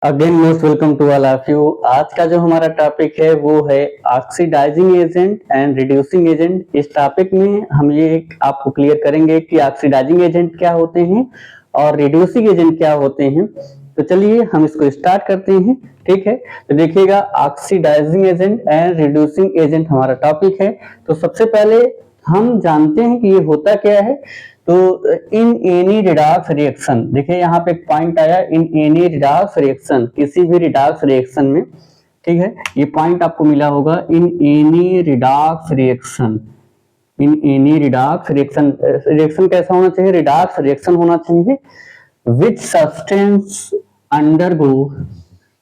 Again most welcome to all of you. आज का जो हमारा टॉपिक है वो है oxidising agent and reducing agent. इस टॉपिक में हम ये आपको क्लियर करेंगे कि ऑक्सीडाइजिंग एजेंट क्या होते हैं और रिड्यूसिंग एजेंट क्या होते हैं। तो चलिए हम इसको स्टार्ट करते हैं। ठीक है, तो देखिएगा oxidising agent and reducing agent हमारा टॉपिक है। तो सबसे पहले हम जानते हैं कि ये होता क्या है। तो इन एनी रिडॉक्स रिएक्शन, देखिए यहाँ पे एक पॉइंट आया, इन एनी रिडॉक्स रिएक्शन, किसी भी रिडॉक्स रिएक्शन में, ठीक है, ये पॉइंट आपको मिला होगा, in any redox reaction. In any redox reaction, reaction कैसा होना चाहिए? रिडॉक्स रिएक्शन होना चाहिए विच सब्सटेंस अंडरगो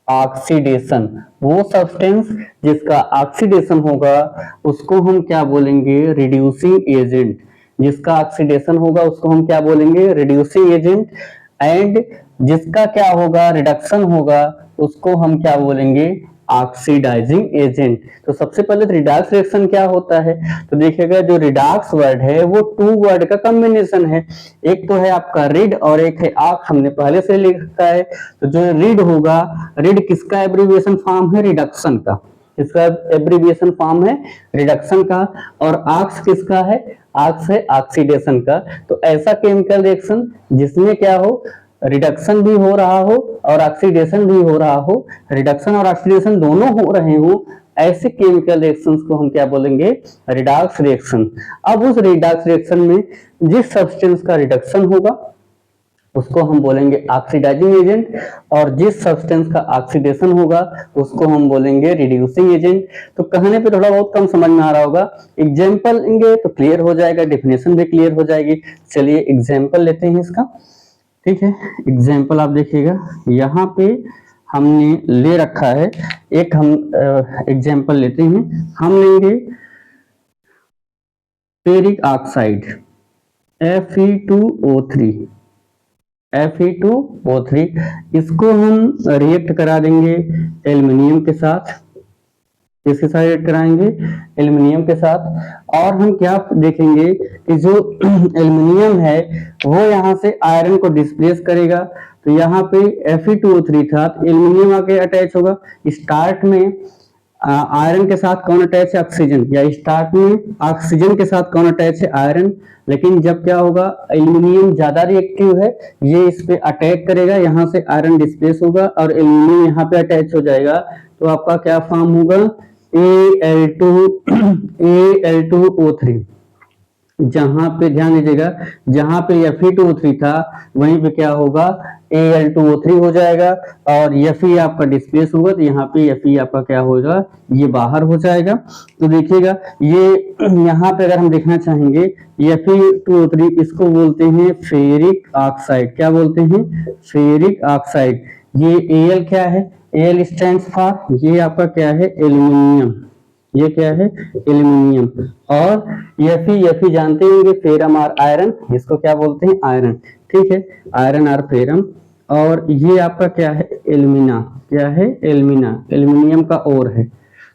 ऑक्सीडेशन। वो सब्सटेंस जिसका ऑक्सीडेशन होगा उसको हम क्या बोलेंगे? Reducing agent. जिसका ऑक्सीडेशन होगा उसको हम क्या बोलेंगे? Reducing agent. एंड जिसका क्या होगा? रिडक्शन होगा, उसको हम क्या बोलेंगे? Oxidising agent. तो सबसे पहले रिडॉक्स रिएक्शन क्या होता है? तो देखिएगा जो रिडॉक्स वर्ड है वो टू वर्ड का कॉम्बिनेशन है। एक तो है आपका रिड और एक है ऑक्स, हमने पहले से लिखा है। तो जो रिड होगा, रिड किसका एब्रिविएशन फॉर्म है? रिडक्शन का। इसका एब्रिविएशन फॉर्म है रिडक्शन का। और ऑक्स किसका है? ऑक्स है ऑक्सीडेशन का। तो ऐसा केमिकल रिएक्शन जिसमें क्या हो? रिडक्शन भी हो रहा हो और ऑक्सीडेशन भी हो रहा हो, रिडक्शन और ऑक्सीडेशन दोनों हो रहे हो, ऐसे केमिकल रिएक्शंस को हम क्या बोलेंगे? Redox reaction. अब उस रिडॉक्स रिएक्शन में जिस सब्सटेंस का रिडक्शन होगा उसको हम बोलेंगे ऑक्सीडाइजिंग एजेंट, और जिस सब्सटेंस का ऑक्सीडेशन होगा उसको हम बोलेंगे रिड्यूसिंग एजेंट। तो कहने पे थोड़ा बहुत कम समझ में आ रहा होगा, एग्जाम्पल लेंगे तो क्लियर हो जाएगा, डेफिनेशन भी क्लियर हो जाएगी। चलिए एग्जाम्पल लेते हैं इसका। ठीक है, एग्जाम्पल आप देखिएगा यहाँ पे हमने ले रखा है। एक हम एग्जाम्पल लेते हैं, हम लेंगे फेरिक ऑक्साइड Fe2O3। Fe2O3 इसको हम रिएक्ट करा देंगे एल्युमिनियम के साथ। किसके साथ रिएक्ट कराएंगे? एल्युमिनियम के साथ। और हम क्या देखेंगे कि जो एल्युमिनियम है वो यहाँ से आयरन को डिस्प्लेस करेगा। तो यहाँ पे Fe2O3 था, तो एल्युमिनियम आके अटैच होगा। स्टार्ट में आयरन के साथ कौन अटैच है? ऑक्सीजन। या स्टार्ट में ऑक्सीजन के साथ कौन अटैच है? आयरन। लेकिन जब क्या होगा, एल्युमिनियम ज्यादा रिएक्टिव है, ये इस पे अटैक करेगा, यहाँ से आयरन डिस्प्लेस होगा और एल्युमिनियम यहाँ पे अटैच हो जाएगा। तो आपका क्या फॉर्म होगा? Al2O3। जहां पे ध्यान दीजिएगा, जहां पे Fe2O3 था वहीं पे क्या होगा? Al2O3 हो जाएगा। और Fe आपका डिस्प्लेस होगा तो यहाँ पे Fe आपका क्या होगा? ये बाहर हो जाएगा। तो देखिएगा ये यहाँ पे अगर हम देखना चाहेंगे, Fe2O3 इसको बोलते हैं फेरिक ऑक्साइड। क्या बोलते हैं? Ferric oxide. ये Al क्या है? Al स्टैंड्स फॉर, ये आपका क्या है? एल्यूमिनियम। ये क्या है? एल्यूमिनियम। और Fe जानते होंगे, फेरम और आयरन, इसको क्या बोलते हैं? आयरन। ठीक है, आयरन और फेरम। और ये आपका क्या है? एल्यूमिना। क्या है? एल्यूमिना, एल्यूमिनियम का ओर है।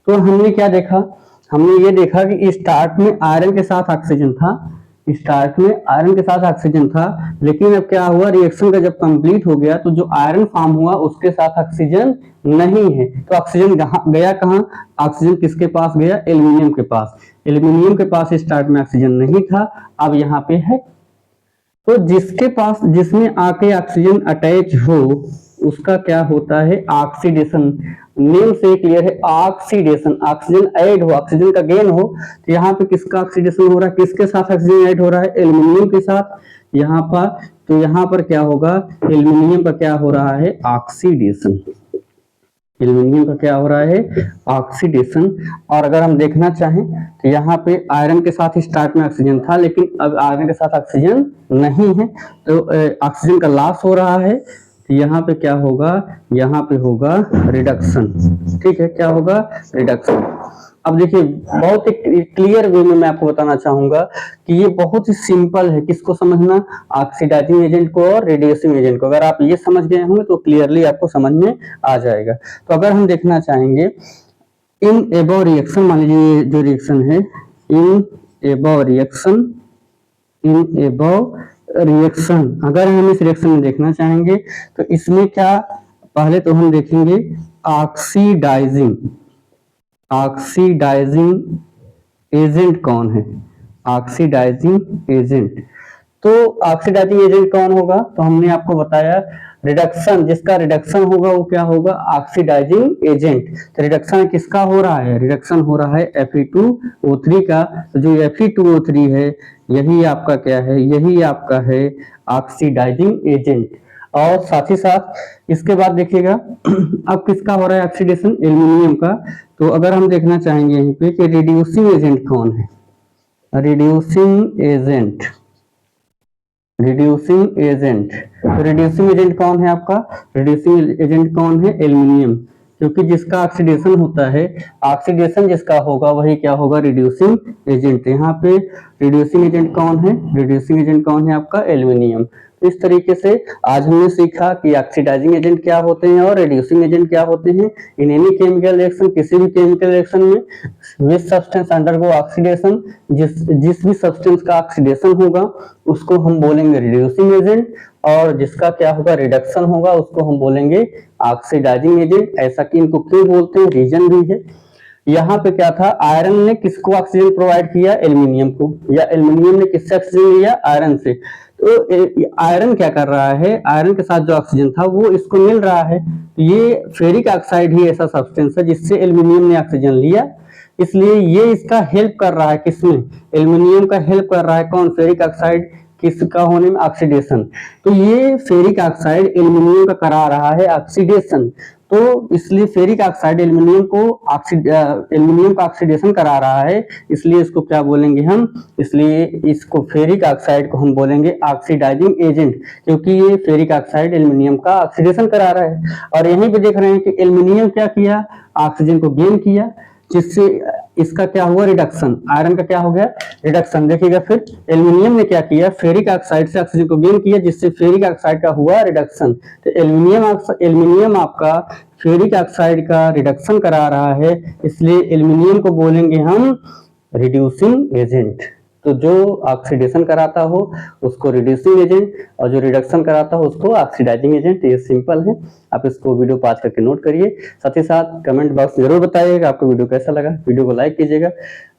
तो हमने क्या देखा? हमने ये देखा कि स्टार्ट में आयरन के साथ ऑक्सीजन था, स्टार्ट में आयरन के साथ ऑक्सीजन था, लेकिन अब क्या हुआ? रिएक्शन का जब कंप्लीट हो गया तो जो आयरन फॉर्म हुआ उसके साथ ऑक्सीजन नहीं है। तो ऑक्सीजन गया कहाँ? ऑक्सीजन किसके पास गया? एल्युमिनियम के पास। एल्युमिनियम के पास स्टार्ट में ऑक्सीजन नहीं था, अब यहाँ पे है। तो जिसके पास, जिसमें आके ऑक्सीजन अटैच हो उसका क्या होता है? ऑक्सीडेशन। नेम से क्लियर है, ऑक्सीडेशन। ऑक्सीजन ऐड हो, ऑक्सीजन का गेन हो, तो यहाँ पे किसका ऑक्सीडेशन हो रहा है? किसके साथ ऑक्सीजन ऐड हो रहा है? एल्युमिनियम के साथ। यहाँ पर, तो यहाँ पर क्या होगा? एल्युमिनियम का क्या हो रहा है? ऑक्सीडेशन। एल्युमिनियम का क्या हो रहा है? ऑक्सीडेशन। और अगर हम देखना चाहें तो यहाँ पे आयरन के साथ स्टार्ट में ऑक्सीजन था, लेकिन अब आयरन के साथ ऑक्सीजन नहीं है, तो ऑक्सीजन का लॉस हो रहा है। तो यहाँ पे क्या होगा? यहाँ पे होगा रिडक्शन। ठीक है, क्या होगा? रिडक्शन। अब देखिए बहुत ही क्लियर वे में मैं आपको बताना चाहूंगा कि ये बहुत ही सिंपल है। किसको समझना? ऑक्सीडाइजिंग एजेंट को और रिड्यूसिंग एजेंट को। अगर आप ये समझ गए होंगे तो क्लियरली आपको समझ में आ जाएगा। तो अगर हम देखना चाहेंगे इन एबव रिएक्शन, मान लीजिए जो रिएक्शन है, इन एबव रिएक्शन, इन एबव रिएक्शन, अगर हम इस रिएक्शन में देखना चाहेंगे तो इसमें क्या पहले तो हम देखेंगे ऑक्सीडाइजिंग एजेंट कौन है। ऑक्सीडाइजिंग एजेंट, तो ऑक्सीडाइजिंग एजेंट कौन होगा, तो हमने आपको बताया रिडक्शन, जिसका रिडक्शन होगा वो क्या होगा, ऑक्सीडाइजिंग एजेंट। तो रिडक्शन किसका हो रहा है, रिडक्शन हो रहा है Fe2O3 का। तो जो Fe2O3 है यही आपका क्या है, यही आपका है ऑक्सीडाइजिंग एजेंट। और साथ ही साथ इसके बाद देखिएगा अब किसका हो रहा है ऑक्सीडेशन, एल्यूमिनियम का। तो अगर हम देखना चाहेंगे यहीं पे कि रिड्यूसिंग एजेंट कौन है, रिड्यूसिंग एजेंट तो रिड्यूसिंग एजेंट कौन है आपका, रिड्यूसिंग एजेंट कौन है, एल्यूमिनियम। क्योंकि जिसका ऑक्सीडेशन होता है, ऑक्सीडेशन जिसका होगा वही क्या होगा, रिड्यूसिंग एजेंट। यहाँ पे रिड्यूसिंग एजेंट कौन है, रिड्यूसिंग एजेंट कौन है आपका, एल्यूमिनियम। इस तरीके से आज हमने सीखा कि ऑक्सीडाइजिंग एजेंट क्या होते हैं और रिड्यूसिंग एजेंट क्या होते हैं। इन एनी केमिकल रिएक्शन, किसी भी केमिकल रिएक्शन में विच सब्सटेंस अंडरगो ऑक्सीडेशन, जिस भी सब्सटेंस का ऑक्सीडेशन होगा उसको हम बोलेंगे रिड्यूसिंग एजेंट, और जिसका क्या होगा, रिडक्शन होगा, उसको हम बोलेंगे ऑक्सीडाइजिंग एजेंट। ऐसा कि इनको क्यों बोलते हैं, रीजन भी है। यहाँ पे क्या था, आयरन ने किसको ऑक्सीजन प्रोवाइड किया, एल्यूमिनियम को, या एल्यूमिनियम ने किससे ऑक्सीजन लिया, आयरन से। तो आयरन क्या कर रहा है, आयरन के साथ जो ऑक्सीजन था वो इसको मिल रहा है। तो ये फेरिक ऑक्साइड ही ऐसा सब्सटेंस है जिससे एल्यूमिनियम ने ऑक्सीजन लिया, इसलिए ये इसका हेल्प कर रहा है, किसमें, एल्यूमिनियम का हेल्प कर रहा है, कौन, फेरिक ऑक्साइड किसका होने में, ऑक्सीडेशन। तो ये फेरिक ऑक्साइड एल्यूमिनियम का करा रहा है ऑक्सीडेशन, तो इसलिए फेरिक ऑक्साइड एल्यूमिनियम का ऑक्सीडेशन करा रहा है, इसलिए इसको क्या बोलेंगे हम, इसलिए इसको फेरिक ऑक्साइड को हम बोलेंगे ऑक्सीडाइजिंग एजेंट, क्योंकि ये फेरिक ऑक्साइड एल्यूमिनियम का ऑक्सीडेशन करा रहा है। और यहीं पे देख रहे हैं कि एल्यूमिनियम क्या किया, ऑक्सीजन को गेन किया, जिससे इसका क्या हुआ, रिडक्शन, आयरन का क्या हो गया, रिडक्शन। देखिएगा फिर एल्यूमिनियम ने क्या किया, फेरिक ऑक्साइड से ऑक्सीजन को गेन किया, जिससे फेरिक ऑक्साइड का हुआ रिडक्शन। तो एल्यूमिनियम आपका फेरिक ऑक्साइड का रिडक्शन करा रहा है, इसलिए एल्यूमिनियम को बोलेंगे हम रिड्यूसिंग एजेंट। तो जो ऑक्सीडेशन कराता हो उसको रिड्यूसिंग एजेंट, और जो रिडक्शन कराता हो उसको ऑक्सीडाइजिंग एजेंट। ये सिंपल है, आप इसको वीडियो पास करके नोट करिए। साथ ही साथ कमेंट बॉक्स में जरूर बताइएगा आपको वीडियो कैसा लगा। वीडियो को लाइक कीजिएगा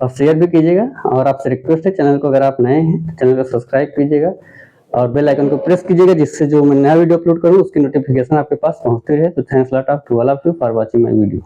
और शेयर भी कीजिएगा, और आपसे रिक्वेस्ट है चैनल को अगर आप नए हैं तो चैनल को सब्सक्राइब कीजिएगा और बेल आइकन को प्रेस कीजिएगा, जिससे जो मैं नया वीडियो अपलोड करूँ उसकी नोटिफिकेशन आपके पास पहुंचती रहे। तो thanks lot of to all of you for watching my video.